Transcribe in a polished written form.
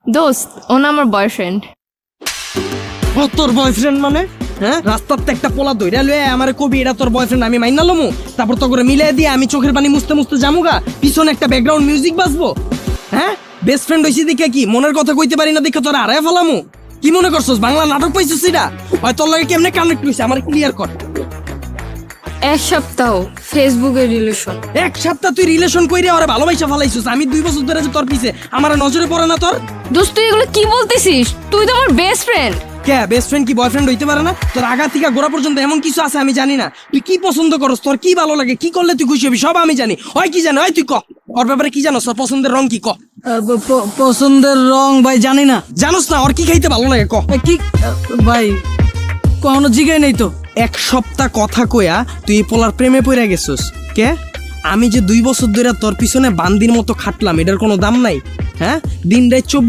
দোস্ত ও না আমার বয়ফ্রেন্ড। ও তোর বয়ফ্রেন্ড মানে? হ্যাঁ, রাস্তাতে একটা পোলা দইরা লয়ে আমার কবি এটা তোর বয়ফ্রেন্ড, আমি মাইনা লমু? তারপর তো করে মিলাই দিয়ে আমি চোখের পানি মুছতে মুছতে জামুগা, পিছনে একটা ব্যাকগ্রাউন্ড মিউজিক বাজবো? হ্যাঁ, বেস্ট ফ্রেন্ড হইছি দেখে কি মনের কথা কইতে পারি না দেখে তোর আড়াই ফেলামু? কি মনে করছস বাংলা নাটক পাইছিস? এটা হয় তোর লগে কেমনে কানেক্ট হইছে আমার ক্লিয়ার কর। 1 সপ্তাহ ফেসবুকের রিলেশন। 1 সপ্তাহ তুই রিলেশন কইরে ওরে ভালোবাসা ফেলাইছিস? আমি 2 বছর ধরে যে তোর পিছে, আমার নজরে পড়ে না তোর? দোস্ত তুই এগুলো কি বলতেছিস? তুই তো আমার বেস্ট ফ্রেন্ড। কে বেস্ট ফ্রেন্ড কি বয়ফ্রেন্ড হইতে পারে না? তোর আগা থেকে গোড়া পর্যন্ত এমন কিছু আছে আমি জানি না? তুই কি পছন্দ করস, তোর কি ভালো লাগে, কি করলে তুই খুশি হবি সব আমি জানি। হয় কি জানো, হয় তুই ক ওর ব্যাপারে কি জানোস? তোর পছন্দের রং কি ক? পছন্দের রং ভাই জানি না। জানোস না ওর কি খাইতে ভালো লাগে ক? কি ভাই কখনো জিগাই নাই তো। 1 সপ্তাহ কথা কইয়া তুই এই পোলার প্রেমে পড়ে গেছিস কে? আমি যে 2 বছর ধরে তোর পিছনে বান্দির মতো খাটলাম, এটার কোনো দাম নাই? হ্যাঁ, দিন রাত 24